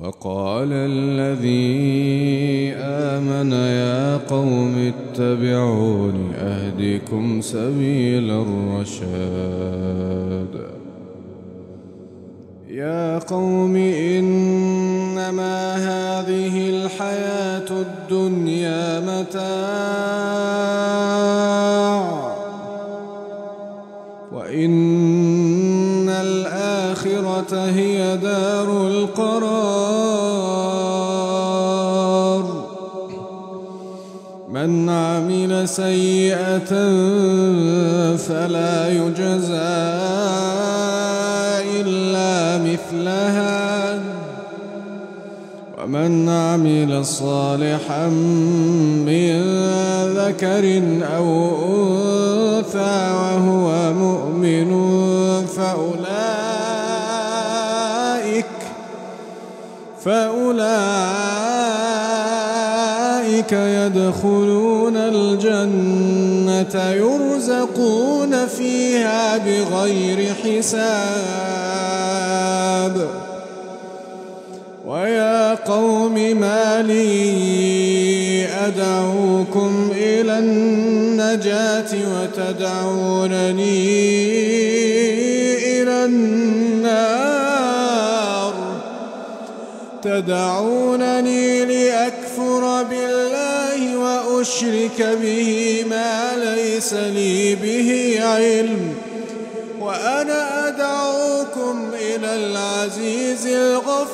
وقال الذي آمن يا قوم اتبعون أهدكم سبيل الرشاد. يا قوم إنما هذه الحياة الدنيا متاع وإن الآخرة هي دار القرار. من عمل سيئة فلا يجزى إلا مثلها ومن عمل صالحا من ذكر أو أنثى وهو مؤمن فأولئك يدخلون الجنة يرزقون فيها بغير حساب. ويا قوم ما لي أدعوكم إلى النجاة وتدعونني إلى النار، تدعونني لأكفر بالله وأشرك به ما ليس لي به علم، وأنا أدعوكم إلى العزيز الغفار.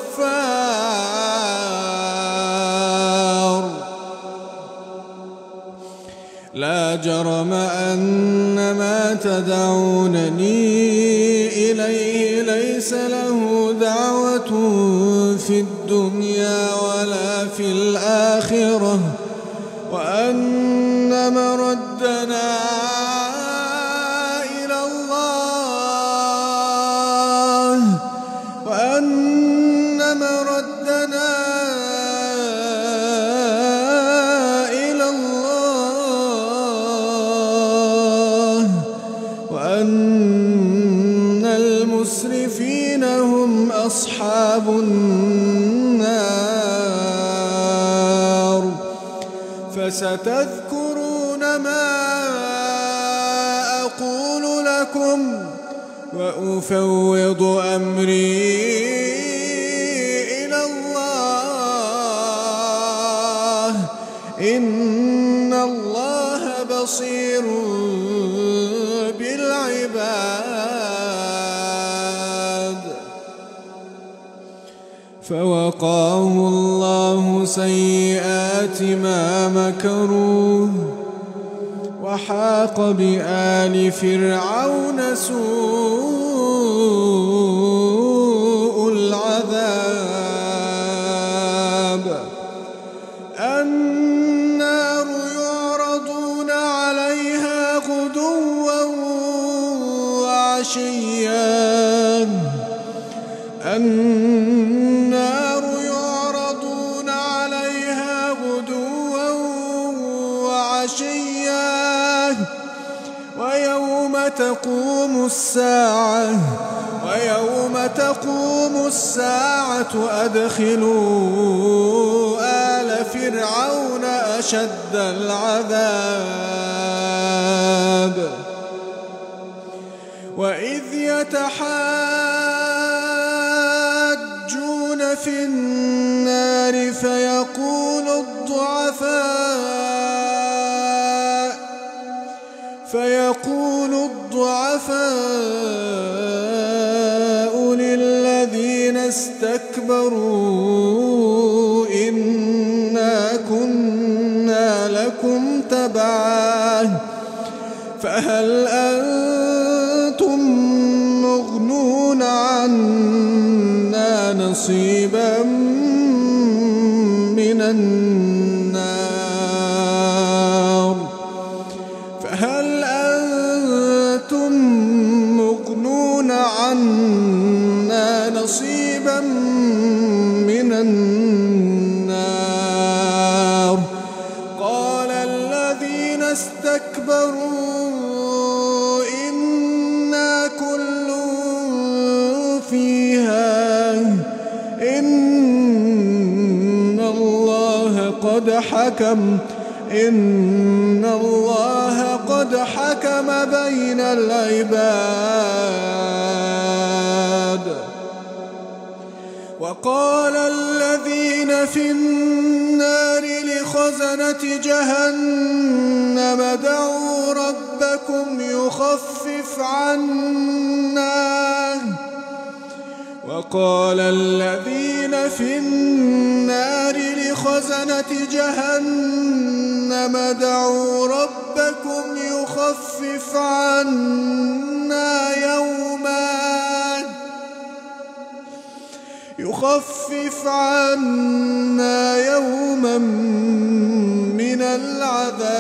لا جرم أن ما تدعونني إليه ليس له دعوة في الدنيا ولا في الآخرة، وأن مردنا إلى الله، وأن مردنا إلى الله، وأن المسرفين هم أصحاب النار. فستذكرون ما أقول لكم وأفوض أمري إلى الله، إن الله بصير بالعباد. فوقاه الله سيئات ما مكروا وحاق بآل فرعون سوء العذاب. النار يعرضون عليها غدوا وعشيا، النار يعرضون عليها غدوا وعشيا ويوم تقوم الساعة أدخلوا آل فرعون أشد العذاب. وإذ يتحاجون في النار فيقول الضعفاء للذين استكبروا إنا كنا لكم تبعا فهل أنتم مغنون عنا نصيبا من النار، فهل أنتم مغنون عنا نصيبا من النار. قال الذين استكبروا إنا كل فيها إن حكم إن الله قد حكم بين العباد. وقال الذين في النار لخزنة جهنم ادعوا ربكم يخفف عنا. وقال الذين في النار لخزنة جهنم ادعوا ربكم يخفف عنا يوما من العذاب.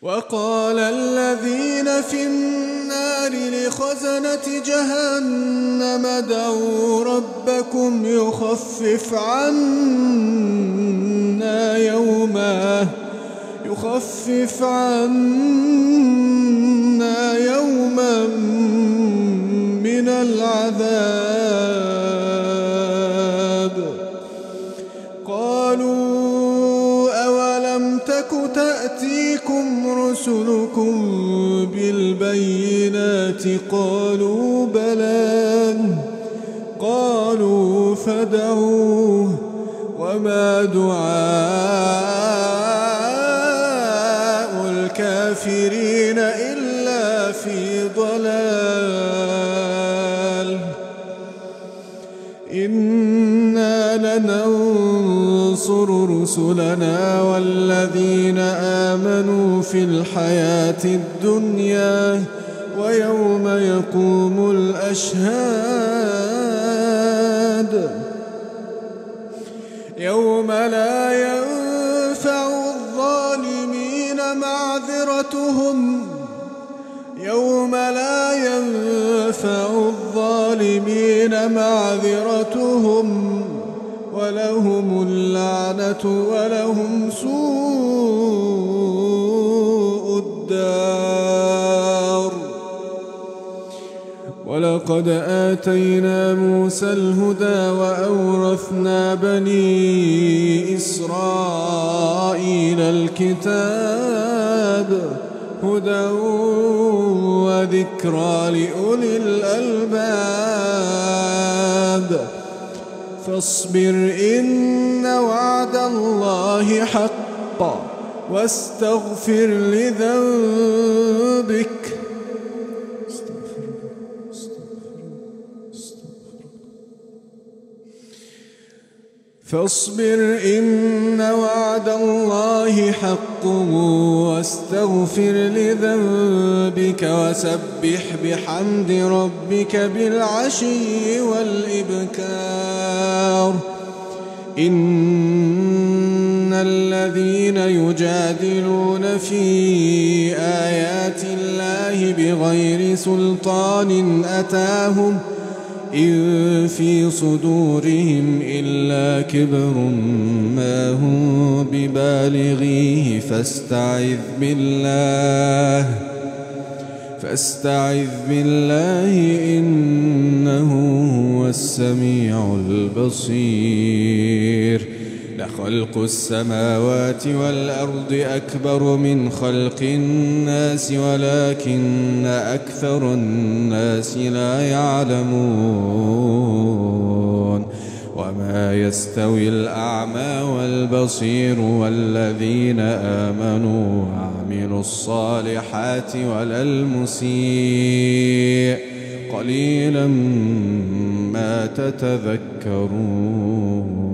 وقال الذين في النار لخزنة جهنم ادعوا ربكم يخفف عنا يوما من العذاب. قالوا أولم تك تأتيكم رسلكم بالبينات؟ قالوا بلى. قالوا فادعوه وما دعاء الكافرين إلا في ضلال. إنا لننصر رسلنا والذين آمنوا في الحياة الدنيا ويوم يقوم الأشهاد. يوم لا ينفع الظالمين معذرتهم ولهم اللعنة ولهم سوء الدار. ولقد آتينا موسى الهدى وأورثنا بني إسرائيل الكتاب هدى وذكرى لأولي الألباب. فاصبر إن وعد الله حق واستغفر لذنبك. فاصبر إن وعد الله حق واستغفر لذنبك وسبح بحمد ربك بالعشي والإبكار. إن الذين يجادلون في آيات الله بغير سلطان أتاهم إن في صدورهم إلا كبر ما هم ببالغيه فاستعذ بالله إنه هو السميع البصير. لخلق السماوات والأرض أكبر من خلق الناس ولكن أكثر الناس لا يعلمون. وما يستوي الأعمى والبصير والذين آمنوا وعملوا الصالحات ولا المسيء قليلا ما تتذكرون.